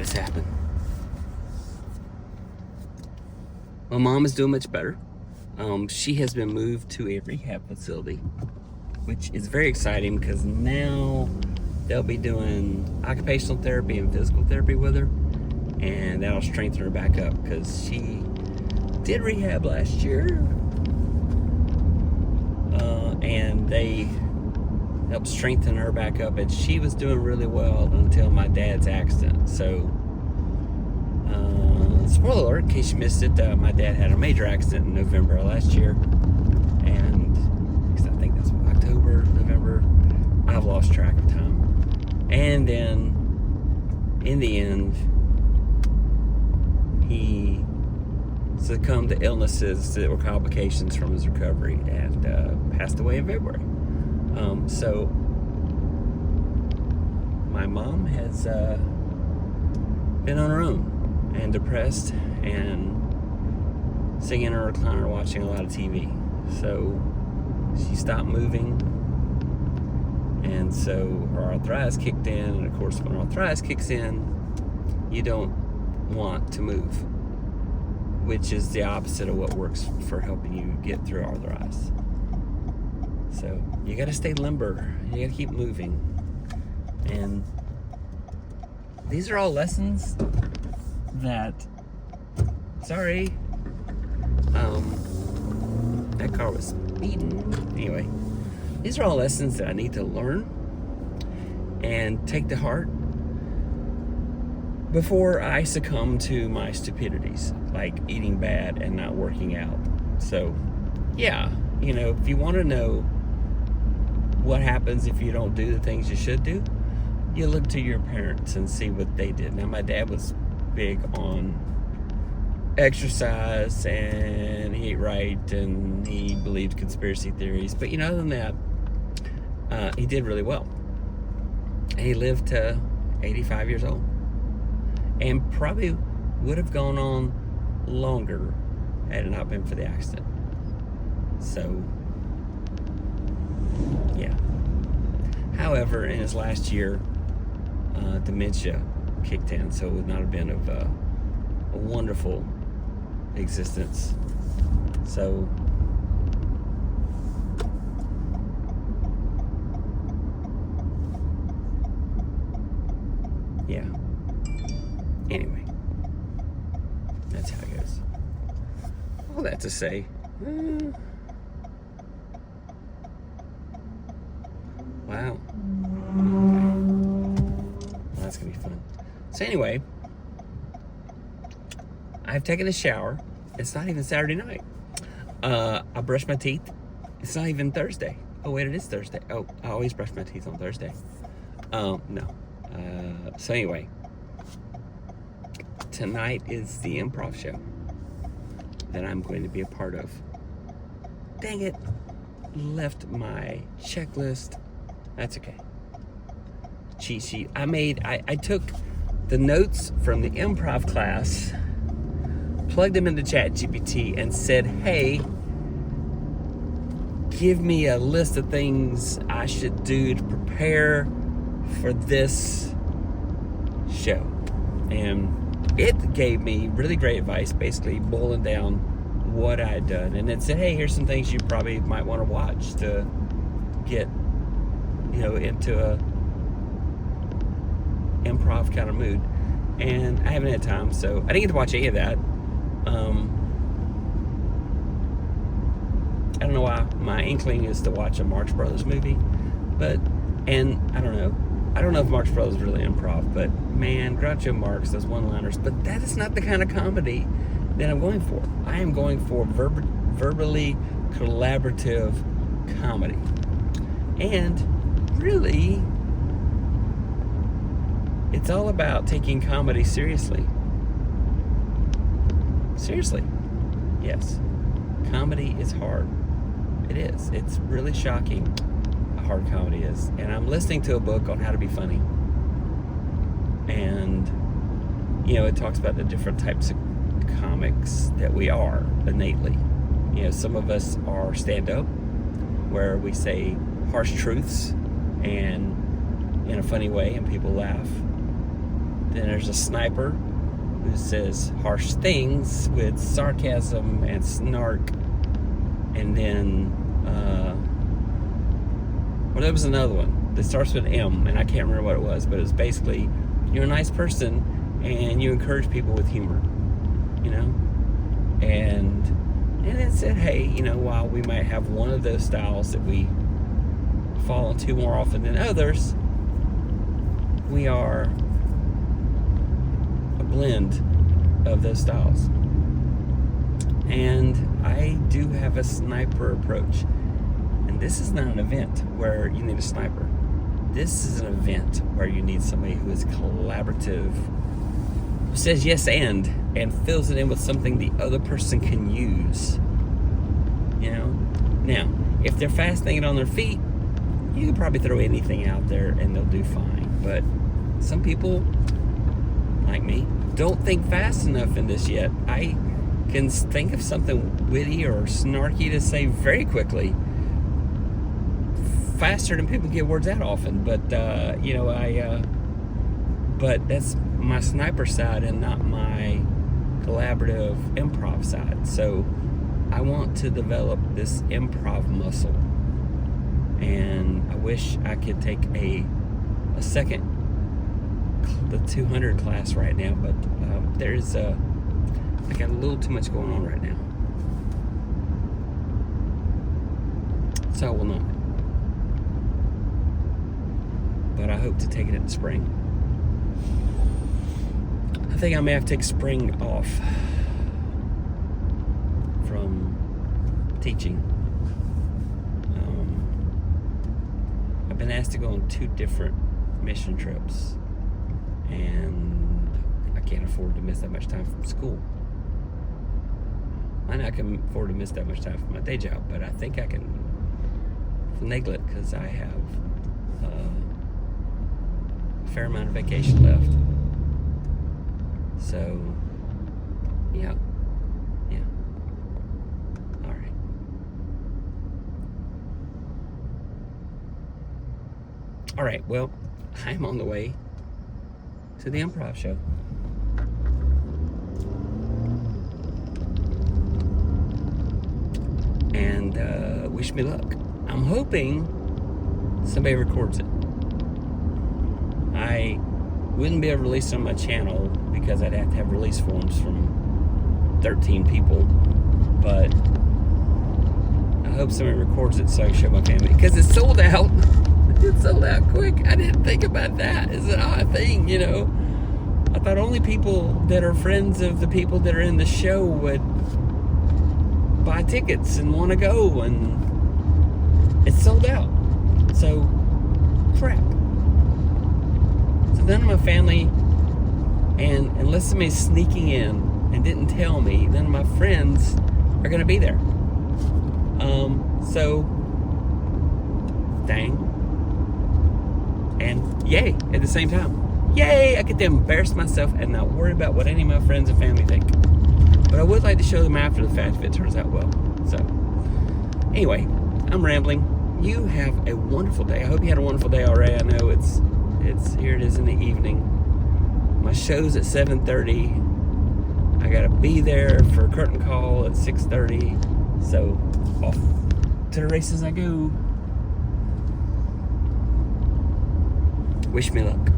has happened? My mom is doing much better. She has been moved to a rehab facility, which is very exciting because now they'll be doing occupational therapy and physical therapy with her, and that'll strengthen her back up because she did rehab last year, and they helped strengthen her back up, and she was doing really well until my dad's accident. So spoiler alert, in case you missed it, my dad had a major accident in November of last year, and I think that's October, November, I've lost track of time. And then in the end, he succumbed to illnesses that were complications from his recovery and passed away in February. So my mom has been on her own and depressed and sitting in her recliner watching a lot of TV. So she stopped moving, and so her arthritis kicked in, and of course when arthritis kicks in, you don't want to move, which is the opposite of what works for helping you get through arthritis. So you got to stay limber. You got to keep moving. And these are all lessons that, sorry, that car was speeding. Anyway, these are all lessons that I need to learn and take to heart before I succumb to my stupidities, like eating bad and not working out. So, yeah, if you want to know what happens if you don't do the things you should do, you look to your parents and see what they did. Now, my dad was big on exercise, and he ate right, and he believed conspiracy theories. But, other than that, he did really well. And he lived to 85 years old. And probably would have gone on longer had it not been for the accident. So, yeah. However, in his last year, dementia kicked in, so it would not have been of a wonderful existence. So, yeah. Anyway, that's how it goes. All that to say, wow. That's gonna be fun. So anyway, I've taken a shower. It's not even Saturday night. I brushed my teeth. It's not even Thursday. Oh wait, it is Thursday. Oh, I always brush my teeth on Thursday. No. So anyway, tonight is the improv show that I'm going to be a part of. Dang it, left my checklist. That's okay. Cheat sheet. I took the notes from the improv class, plugged them into ChatGPT, and said, hey, give me a list of things I should do to prepare for this show. And it gave me really great advice, basically boiling down what I'd done. And it said, hey, here's some things you probably might want to watch to get, into a improv kind of mood. And I haven't had time, so I didn't get to watch any of that. I don't know why my inkling is to watch a Marx Brothers movie, and I don't know if Marx Brothers is really improv, but man, Groucho Marx, those one-liners, but that is not the kind of comedy that I'm going for. I am going for verbally collaborative comedy. And really, it's all about taking comedy seriously. Seriously. Yes. Comedy is hard. It is. It's really shocking how hard comedy is. And I'm listening to a book on how to be funny. And, it talks about the different types of comics that we are innately. Some of us are stand-up, where we say harsh truths and in a funny way and people laugh. Then there's a sniper who says harsh things with sarcasm and snark. And then, well, there was another one that starts with M, and I can't remember what it was, but it was basically, you're a nice person and you encourage people with humor, you know? And it said, hey, you know, while we might have one of those styles that we fall into more often than others, we are a blend of those styles. And I do have a sniper approach. And this is not an event where you need a sniper. This is an event where you need somebody who is collaborative, who says yes and fills it in with something the other person can use. You know? Now, if they're fast thinking on their feet, you can probably throw anything out there and they'll do fine. But some people, like me, don't think fast enough in this yet. I can think of something witty or snarky to say very quickly, faster than people get words out often. But you know, but that's my sniper side and not my collaborative improv side. So I want to develop this improv muscle, and I wish I could take a second, the 200 class right now, but there's I got a little too much going on right now, so I will not. But I hope to take it in the spring. I think I may have to take spring off from teaching. I've been asked to go on 2 different mission trips, and I can't afford to miss that much time from school. I know I can afford to miss that much time from my day job, but I think I can finagle it because I have a fair amount of vacation left. So, yeah. All right. All right, well, I'm on the way to the improv show. And wish me luck. I'm hoping somebody records it. I wouldn't be able to release it on my channel because I'd have to have release forms from 13 people. But I hope somebody records it so I can show my family. Because it's sold out. It's sold out quick. I didn't think about that. It's an odd thing, you know. I thought only people that are friends of the people that are in the show would buy tickets and want to go, and it's sold out. So, crap. So none of my family, and unless somebody's sneaking in and didn't tell me, none of my friends are going to be there. So, dang. And yay at the same time. Yay, I get to embarrass myself and not worry about what any of my friends and family think. But I would like to show them after the fact if it turns out well. So, anyway, I'm rambling. You have a wonderful day. I hope you had a wonderful day already. I know it's here it is in the evening. My show's at 7:30. I gotta be there for a curtain call at 6:30. So, off to the races I go. Wish me luck.